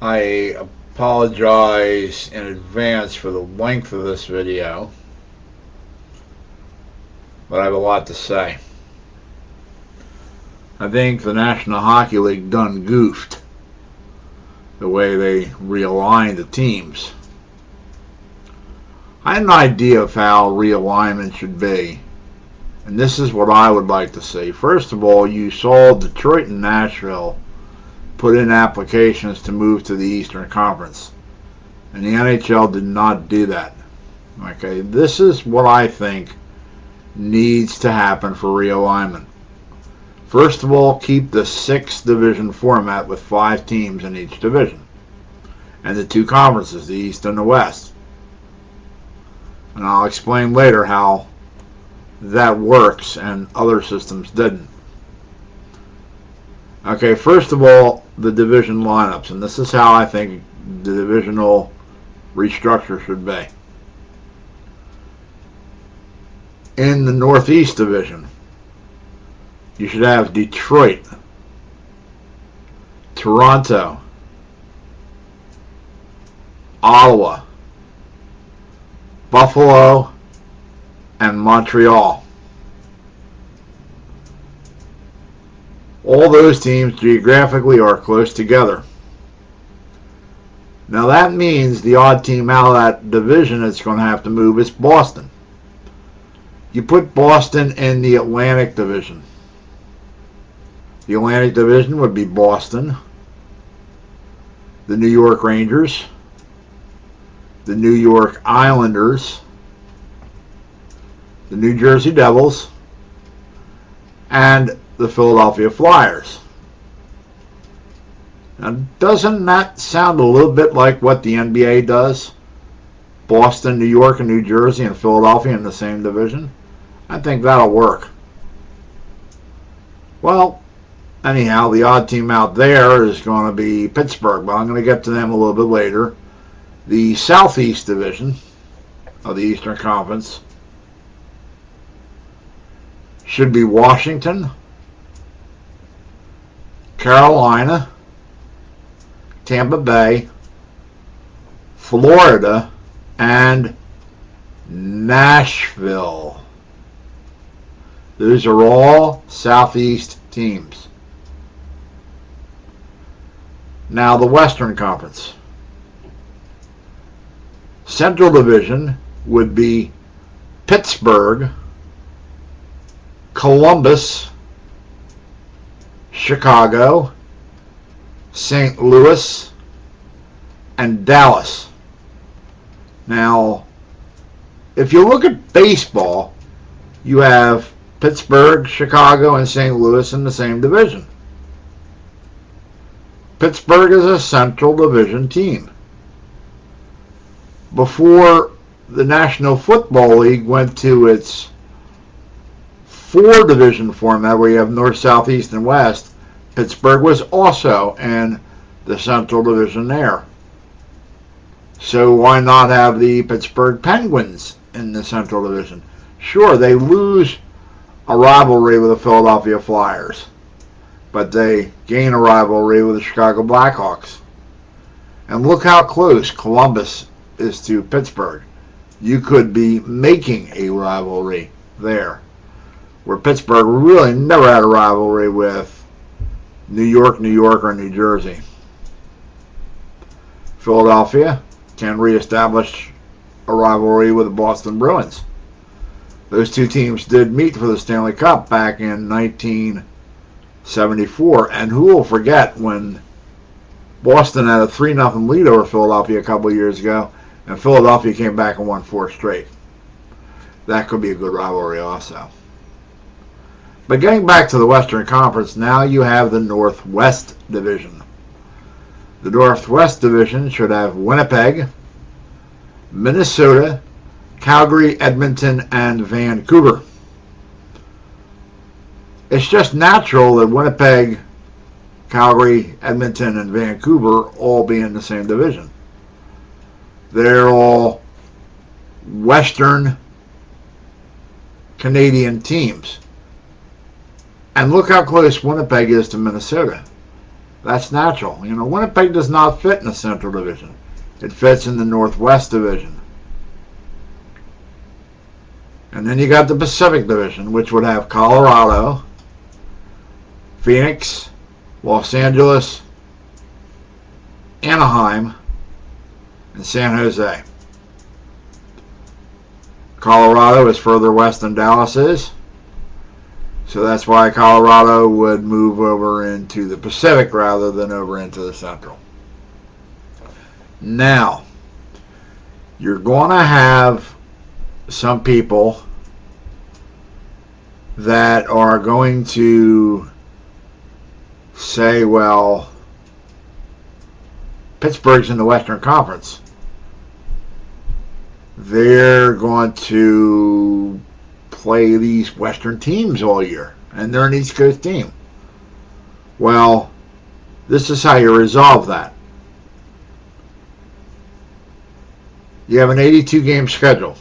I apologize in advance for the length of this video, but I have a lot to say. I think the National Hockey League done goofed the way they realigned the teams. I had an idea of how realignment should be, and this is what I would like to see. First of all, you saw Detroit and Nashville put in applications to move to the Eastern Conference, and the NHL did not do that. Okay, this is what I think needs to happen for realignment. First of all, keep the 6-division format with 5 teams in each division, and the 2 conferences, the East and the West. And I'll explain later how that works and other systems didn't. Okay, first of all, the division lineups, and this is how I think the divisional restructure should be. In the Northeast Division, you should have Detroit, Toronto, Ottawa, Buffalo, and Montreal. All those teams geographically are close together. Now that means the odd team out of that division that's going to have to move is Boston. You put Boston in the Atlantic Division. The Atlantic Division would be Boston, the New York Rangers, the New York Islanders, the New Jersey Devils, and the Philadelphia Flyers. Now, doesn't that sound a little bit like what the NBA does? Boston, New York, and New Jersey, and Philadelphia in the same division? I think that'll work. Well, anyhow, the odd team out there is going to be Pittsburgh, but I'm going to get to them a little bit later. The Southeast Division of the Eastern Conference should be Washington, Carolina, Tampa Bay, Florida, and Nashville. Those are all Southeast teams. Now the Western Conference. Central Division would be Pittsburgh, Columbus, Chicago, St. Louis, and Dallas. Now, if you look at baseball, you have Pittsburgh, Chicago, and St. Louis in the same division. Pittsburgh is a Central Division team. Before the National Football League went to its 4-division format where you have North, South, East, and West, Pittsburgh was also in the Central Division there. So why not have the Pittsburgh Penguins in the Central Division? Sure, they lose a rivalry with the Philadelphia Flyers, but they gain a rivalry with the Chicago Blackhawks. And look how close Columbus is to Pittsburgh. You could be making a rivalry there, where Pittsburgh really never had a rivalry with New York, or New Jersey. Philadelphia can reestablish a rivalry with the Boston Bruins. Those 2 teams did meet for the Stanley Cup back in 1974, and who will forget when Boston had a 3-0 lead over Philadelphia a couple of years ago, and Philadelphia came back and won 4 straight. That could be a good rivalry also. But getting back to the Western Conference, now you have the Northwest Division. The Northwest Division should have Winnipeg, Minnesota, Calgary, Edmonton, and Vancouver. It's just natural that Winnipeg, Calgary, Edmonton, and Vancouver all be in the same division. They're all Western Canadian teams. And look how close Winnipeg is to Minnesota. That's natural. Winnipeg does not fit in the Central Division. It fits in the Northwest Division. And then you got the Pacific Division, which would have Colorado, Phoenix, Los Angeles, Anaheim, and San Jose. Colorado is further west than Dallas is, so that's why Colorado would move over into the Pacific rather than over into the Central. Now, you're going to have some people that are going to say, well, Pittsburgh's in the Western Conference. They're going to play these Western teams all year, and they're an East Coast team. Well, this is how you resolve that. You have an 82-game schedule.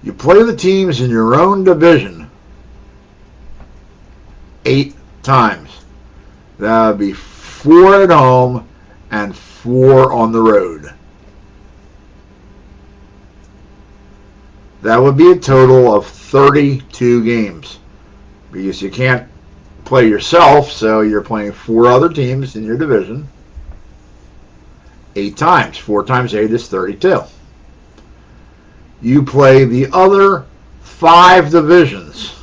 You play the teams in your own division 8 times. That would be 4 at home and 4 on the road. That would be a total of 32 games. Because you can't play yourself, so you're playing 4 other teams in your division 8 times. 4 times 8 is 32. You play the other 5 divisions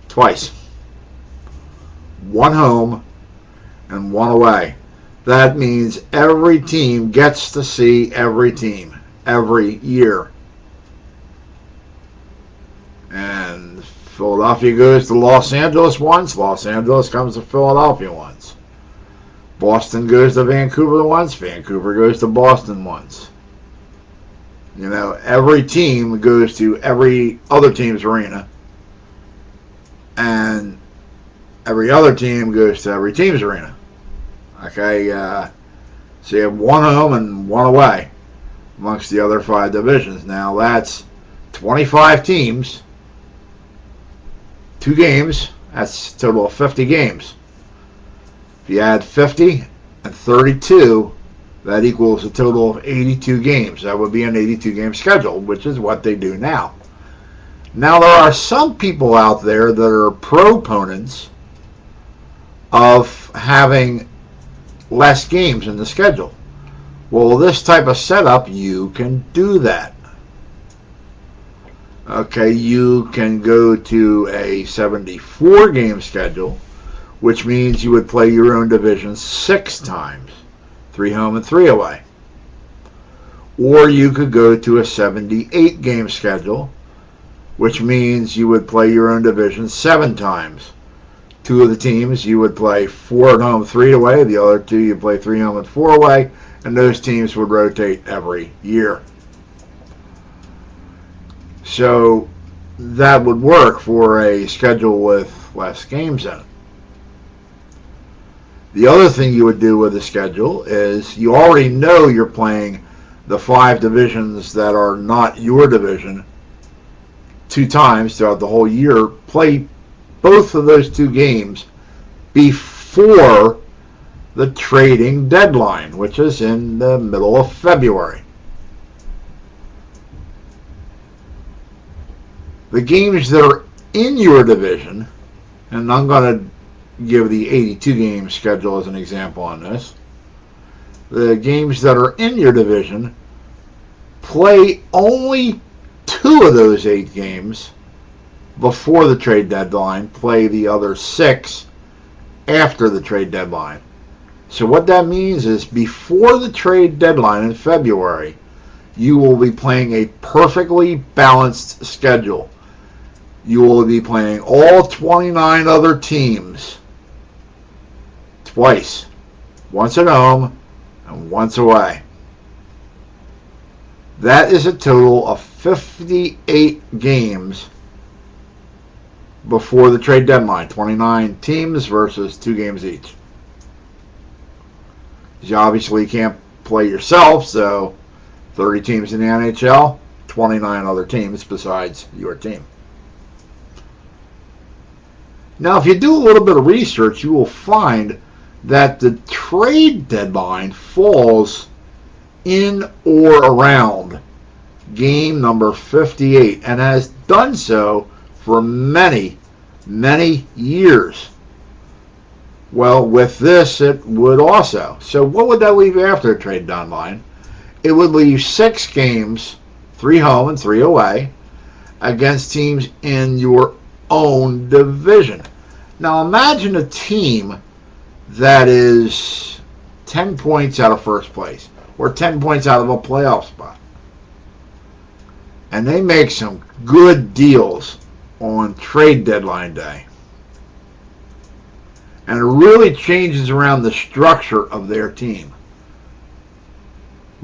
twice. 1 home and 1 away. That means every team gets to see every team every year. And Philadelphia goes to Los Angeles once. Los Angeles comes to Philadelphia once. Boston goes to Vancouver once. Vancouver goes to Boston once. Every team goes to every other team's arena. And every other team goes to every team's arena. Okay, so you have 1 home and 1 away amongst the other 5 divisions. Now that's 25 teams, 2 games, that's a total of 50 games. If you add 50 and 32, that equals a total of 82 games. That would be an 82-game schedule, which is what they do now. Now, there are some people out there that are proponents of having less games in the schedule. Well, this type of setup, you can do that. Okay, you can go to a 74-game schedule, which means you would play your own division 6 times. 3 home and 3 away. Or you could go to a 78-game schedule, which means you would play your own division 7 times. 2 of the teams you would play 4 at home, 3 away. The other 2 you play 3 home and 4 away, and those teams would rotate every year. So that would work for a schedule with less games in it. The other thing you would do with the schedule is you already know you're playing the 5 divisions that are not your division 2 times throughout the whole year. Play both of those 2 games before the trading deadline, which is in the middle of February. The games that are in your division, and I'm going to give the 82-game schedule as an example on this. The games that are in your division, play only 2 of those 8 games before the trade deadline. Play the other 6 after the trade deadline. So what that means is before the trade deadline in February, you will be playing a perfectly balanced schedule. You will be playing all 29 other teams twice. Once at home and once away. That is a total of 58 games before the trade deadline. 29 teams versus 2 games each. You obviously can't play yourself, so 30 teams in the NHL, 29 other teams besides your team. Now, if you do a little bit of research, you will find that the trade deadline falls in or around game number 58 and has done so for many, many years. Well, with this, it would also. So what would that leave after the trade deadline? It would leave 6 games, 3 home and 3 away, against teams in your own division. Now imagine a team that is 10 points out of first place or 10 points out of a playoff spot. And they make some good deals on trade deadline day. And it really changes around the structure of their team.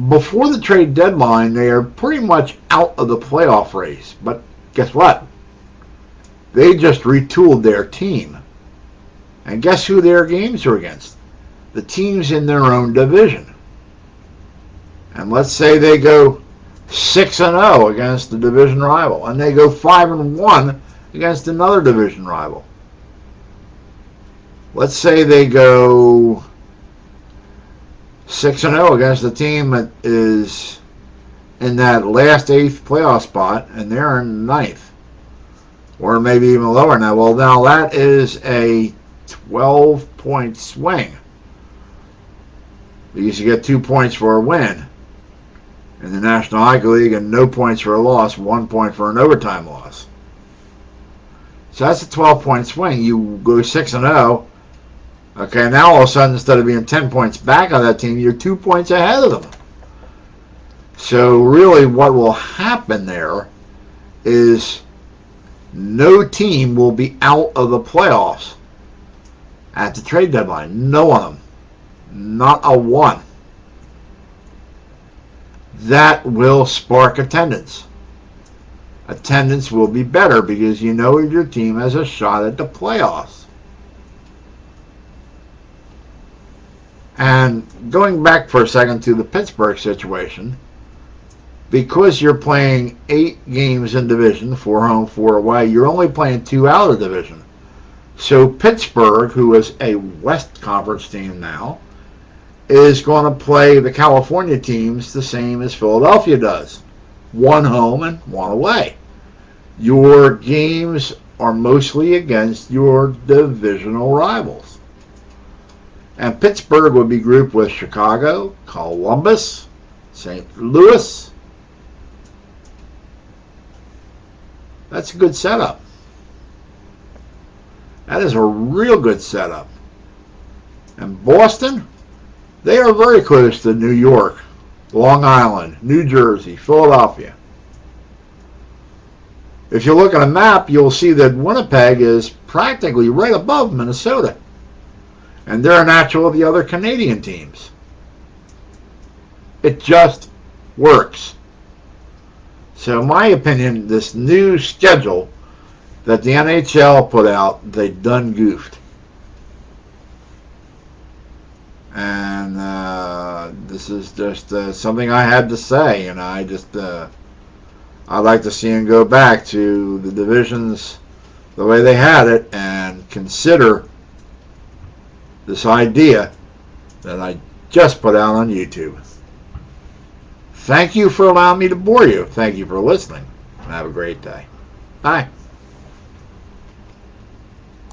Before the trade deadline, they are pretty much out of the playoff race. But guess what? They just retooled their team. And guess who their games are against? The teams in their own division. And let's say they go 6-0 against the division rival, and they go 5-1 against another division rival. Let's say they go 6-0 against the team that is in that last 8th playoff spot, and they're in 9th, or maybe even lower than that. Well, now that is a 12-point swing, because you get 2 points for a win in the National Hockey League and no points for a loss, 1 point for an overtime loss. So that's a 12-point swing. You go 6-0. Okay, now all of a sudden, instead of being 10 points back on that team, you're 2 points ahead of them. So really what will happen there is no team will be out of the playoffs at the trade deadline. No one of them. Not a one. That will spark attendance. Attendance will be better because you know your team has a shot at the playoffs. And going back for a second to the Pittsburgh situation, because you're playing 8 games in division, 4 home, 4 away, you're only playing 2 out of the division. So Pittsburgh, who is a West Conference team now, is going to play the California teams the same as Philadelphia does. 1 home and 1 away. Your games are mostly against your divisional rivals. And Pittsburgh would be grouped with Chicago, Columbus, St. Louis. That's a good setup. That is a real good setup. And Boston, they are very close to New York, Long Island, New Jersey, Philadelphia. If you look at a map, you'll see that Winnipeg is practically right above Minnesota. And they're a natural of the other Canadian teams. It just works. So in my opinion, this new schedule that the NHL put out, they done goofed. And this is just something I had to say. And I'd like to see them go back to the divisions the way they had it and consider this idea that I just put out on YouTube. Thank you for allowing me to bore you. Thank you for listening. And have a great day. Bye.